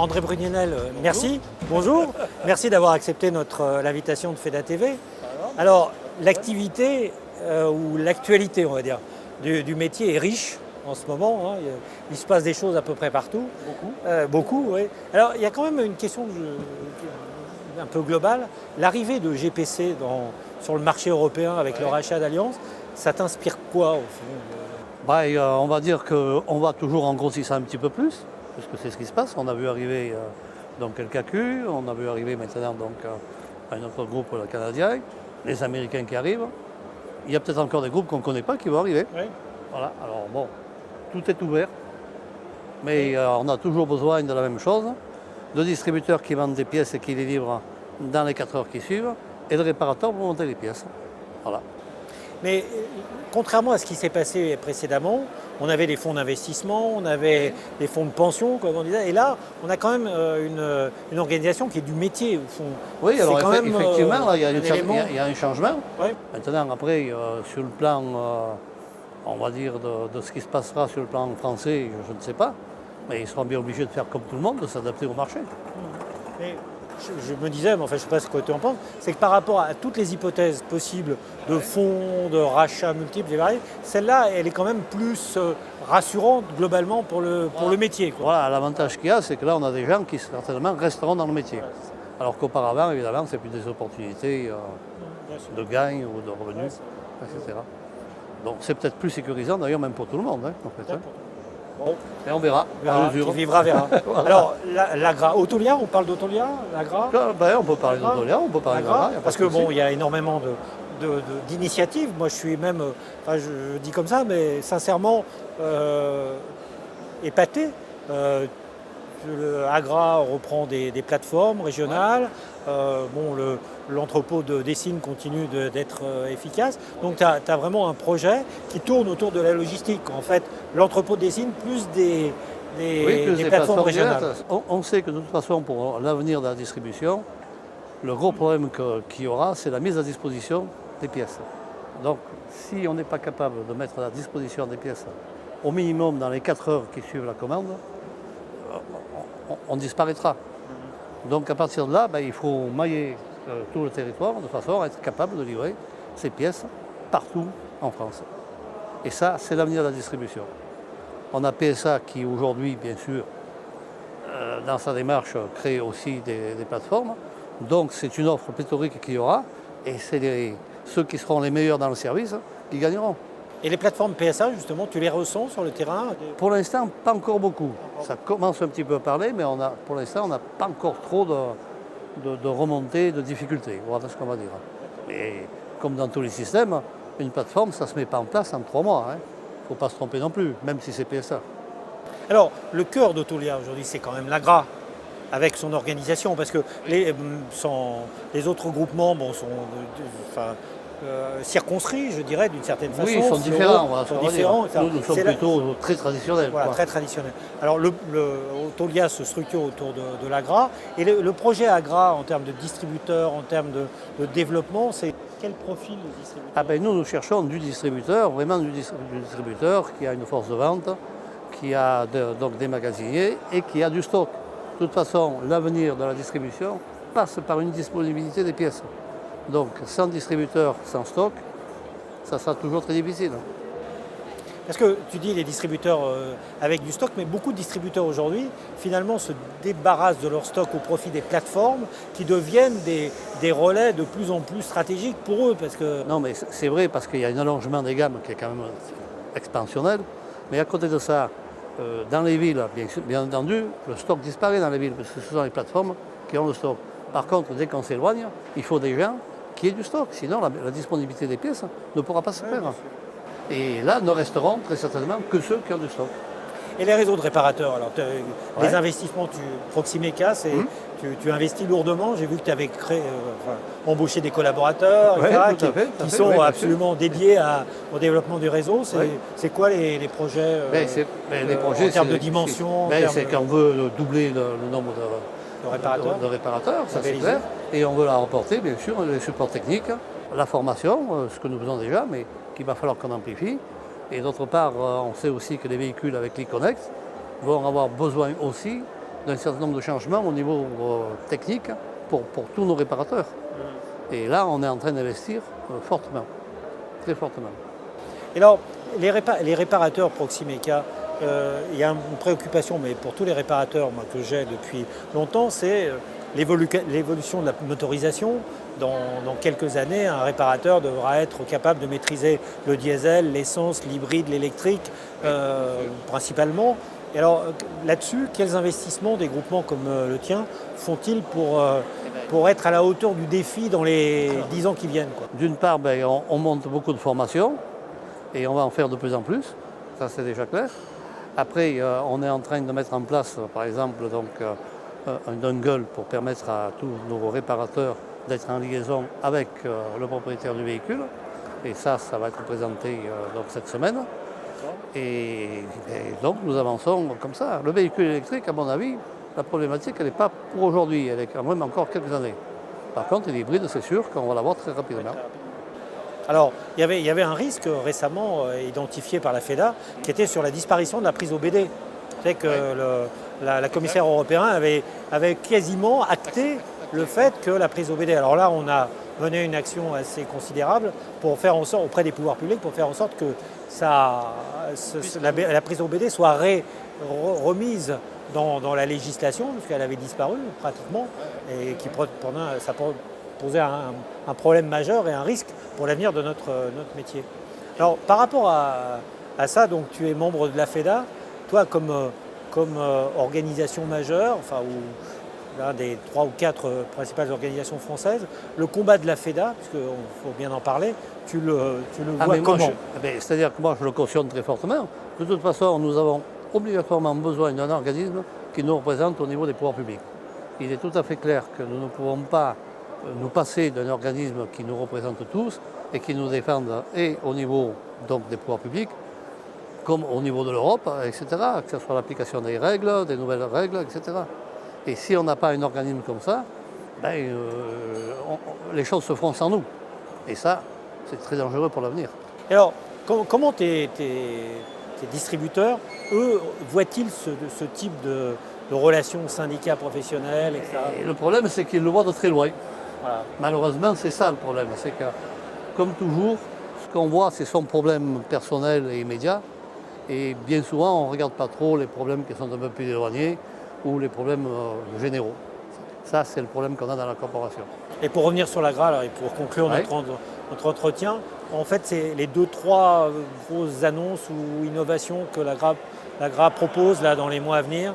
André Brunienel, merci. Bonjour. Merci d'avoir accepté l'invitation de FEDA TV. Alors, l'activité ou l'actualité, on va dire, du métier est riche en ce moment. Hein. Il se passe des choses à peu près partout. Beaucoup, oui. Alors, il y a quand même une question un peu globale. L'arrivée de GPC sur le marché européen avec le rachat d'Allianz, ça t'inspire quoi au fond? On va dire qu'on va toujours en grossissant un petit peu plus, parce que c'est ce qui se passe. On a vu arriver donc le CACU, on a vu arriver maintenant donc, un autre groupe, le Canadien, les Américains qui arrivent. Il y a peut-être encore des groupes qu'on ne connaît pas qui vont arriver. Oui. Voilà, alors bon, tout est ouvert, mais on a toujours besoin de la même chose, de distributeurs qui vendent des pièces et qui les livrent dans les 4 heures qui suivent, et de réparateurs pour monter les pièces. Voilà. Mais contrairement à ce qui s'est passé précédemment, on avait des fonds d'investissement, on avait des fonds de pension, comme on disait, et là, on a quand même une organisation qui est du métier, au fond. Oui, alors quand même, effectivement, là, il y a un changement. Ouais. Maintenant, après, sur le plan, on va dire, de ce qui se passera sur le plan français, je ne sais pas, mais ils seront bien obligés de faire comme tout le monde, de s'adapter au marché. Mais je me disais, mais enfin, je ne sais pas ce que tu en penses, c'est que par rapport à toutes les hypothèses possibles de fonds, de rachats multiples et variés, celle-là, elle est quand même plus rassurante globalement pour le métier, quoi. Voilà, l'avantage qu'il y a, c'est que là, on a des gens qui certainement resteront dans le métier. Alors qu'auparavant, évidemment, c'est plus des opportunités de gains ou de revenus, etc. Donc c'est peut-être plus sécurisant, d'ailleurs, même pour tout le monde, hein, en fait. Hein. Bon. Et on verra. Qui vivra, verra. Voilà. Alors, l'Agra, Autolia, on parle d'Autolia, l'Agra? On peut parler d'Autolia, on peut parler d'Agra. Parce que bon, il y a énormément d'initiatives. Moi, je suis même, je dis comme ça, mais sincèrement épaté. Agra reprend des plateformes régionales. L'entrepôt de Dessines continue d'être efficace. Donc tu as vraiment un projet qui tourne autour de la logistique. En fait, l'entrepôt de Dessines plus des plateformes régionales. On sait que de toute façon, pour l'avenir de la distribution, le gros problème qu'il y aura, c'est la mise à disposition des pièces. Donc si on n'est pas capable de mettre à la disposition des pièces au minimum dans les 4 heures qui suivent la commande, on disparaîtra. Donc à partir de là, il faut mailler tout le territoire de façon à être capable de livrer ces pièces partout en France. Et ça, c'est l'avenir de la distribution. On a PSA qui aujourd'hui, bien sûr, dans sa démarche, crée aussi des plateformes. Donc c'est une offre pléthorique qu'il y aura et c'est ceux qui seront les meilleurs dans le service qui gagneront. Et les plateformes PSA, justement, tu les ressens sur le terrain? Pour l'instant, pas encore beaucoup. Ça commence un petit peu à parler, mais pour l'instant, on n'a pas encore trop de remontées, de difficultés. Voilà ce qu'on va dire. Et comme dans tous les systèmes, une plateforme, ça ne se met pas en place en 3 mois. Il ne faut pas se tromper non plus, même si c'est PSA. Alors, le cœur d'Autolia aujourd'hui, c'est quand même l'Agra, avec son organisation, parce que les autres groupements sont circonscrits, je dirais, d'une certaine façon. Oui, ils sont différents. Nous sommes plutôt très traditionnels. Voilà, très traditionnels. Alors, Autolia se structure autour de l'Agra. Et le projet Agra, en termes de distributeurs, en termes de développement, c'est quel profil de distributeur? Nous cherchons du distributeur, vraiment du distributeur qui a une force de vente, qui a donc des magasiniers et qui a du stock. De toute façon, l'avenir de la distribution passe par une disponibilité des pièces. Donc, sans distributeur, sans stock, ça sera toujours très difficile. Parce que tu dis les distributeurs avec du stock, mais beaucoup de distributeurs aujourd'hui, finalement, se débarrassent de leur stock au profit des plateformes qui deviennent des relais de plus en plus stratégiques pour eux. Non, mais c'est vrai, parce qu'il y a un allongement des gammes qui est quand même expansionnel. Mais à côté de ça, dans les villes, bien entendu, le stock disparaît dans les villes, parce que ce sont les plateformes qui ont le stock. Par contre, dès qu'on s'éloigne, il faut des gens qui aient du stock, sinon la disponibilité des pièces ne pourra pas se faire. Et là, ne resteront très certainement que ceux qui ont du stock. Et les réseaux de réparateurs, alors les investissements, Proximéca, tu investis lourdement. J'ai vu que tu avais embauché des collaborateurs qui sont absolument dédiés au développement du réseau. C'est quoi les projets, les projets en termes de dimension? C'est qu'on veut doubler le nombre de réparateurs, ça c'est clair. Et on veut la remporter, bien sûr, les supports techniques, la formation, ce que nous faisons déjà, mais qu'il va falloir qu'on amplifie. Et d'autre part, on sait aussi que les véhicules avec l'e-Connect vont avoir besoin aussi d'un certain nombre de changements au niveau technique pour tous nos réparateurs. Et là, on est en train d'investir fortement, très fortement. Et alors, les réparateurs Proximeca, il y a une préoccupation, mais pour tous les réparateurs moi, que j'ai depuis longtemps, c'est l'évolution de la motorisation. Dans quelques années, un réparateur devra être capable de maîtriser le diesel, l'essence, l'hybride, l'électrique, principalement. Et alors, là-dessus, quels investissements des groupements comme le tien font-ils pour être à la hauteur du défi dans les 10 ans qui viennent, quoi? D'une part, on monte beaucoup de formations et on va en faire de plus en plus, ça c'est déjà clair. Après, on est en train de mettre en place, par exemple, donc, un dongle pour permettre à tous nos réparateurs d'être en liaison avec le propriétaire du véhicule. Et ça va être présenté donc, cette semaine. Et donc nous avançons comme ça. Le véhicule électrique, à mon avis, la problématique, elle n'est pas pour aujourd'hui, elle est quand même encore quelques années. Par contre, l'hybride, c'est sûr qu'on va l'avoir très rapidement. Alors, il y avait un risque récemment identifié par la FEDA qui était sur la disparition de la prise au BD. C'est que la commissaire européenne avait quasiment acté le fait que la prise au BD. Alors là, on a mené une action assez considérable pour faire en sorte, auprès des pouvoirs publics, pour faire en sorte que la prise au BD soit remise dans la législation, puisqu'elle avait disparu pratiquement, et ça posait un problème majeur et un risque pour l'avenir de notre métier. Alors par rapport à ça, donc tu es membre de la FEDA, toi comme organisation majeure, enfin ou l'un des 3 ou 4 principales organisations françaises, le combat de la FEDA, puisqu'il faut bien en parler, tu le vois comment? C'est-à-dire que moi je le cautionne très fortement. De toute façon, nous avons obligatoirement besoin d'un organisme qui nous représente au niveau des pouvoirs publics. Il est tout à fait clair que nous ne pouvons pas nous passer d'un organisme qui nous représente tous et qui nous défende et au niveau donc, des pouvoirs publics, comme au niveau de l'Europe, etc., que ce soit l'application des règles, des nouvelles règles, etc. Et si on n'a pas un organisme comme ça, les choses se font sans nous. Et ça, c'est très dangereux pour l'avenir. Et alors, comment tes distributeurs, eux, voient-ils ce type de relations syndicats professionnels, etc. Et le problème, c'est qu'ils le voient de très loin. Voilà. Malheureusement, c'est ça le problème. C'est que, comme toujours, ce qu'on voit, c'est son problème personnel et immédiat. Et bien souvent, on ne regarde pas trop les problèmes qui sont un peu plus éloignés ou les problèmes généraux. Ça, c'est le problème qu'on a dans la corporation. Et pour revenir sur l'Agra, alors, et pour conclure notre entretien, en fait, c'est les 2-3 grosses annonces ou innovations que l'Agra propose là, dans les mois à venir.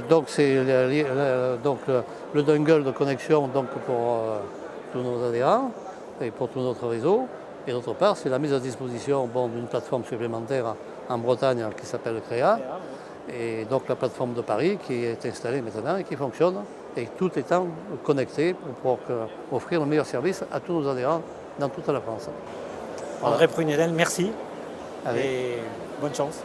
Donc, c'est le dongle de connexion donc, pour tous nos adhérents et pour tout notre réseau. Et d'autre part, c'est la mise à disposition d'une plateforme supplémentaire en Bretagne qui s'appelle CREA. Et donc la plateforme de Paris qui est installée maintenant et qui fonctionne, et tout étant connecté pour offrir le meilleur service à tous nos adhérents dans toute la France. Voilà. André Prunedel, merci. Allez. Et bonne chance.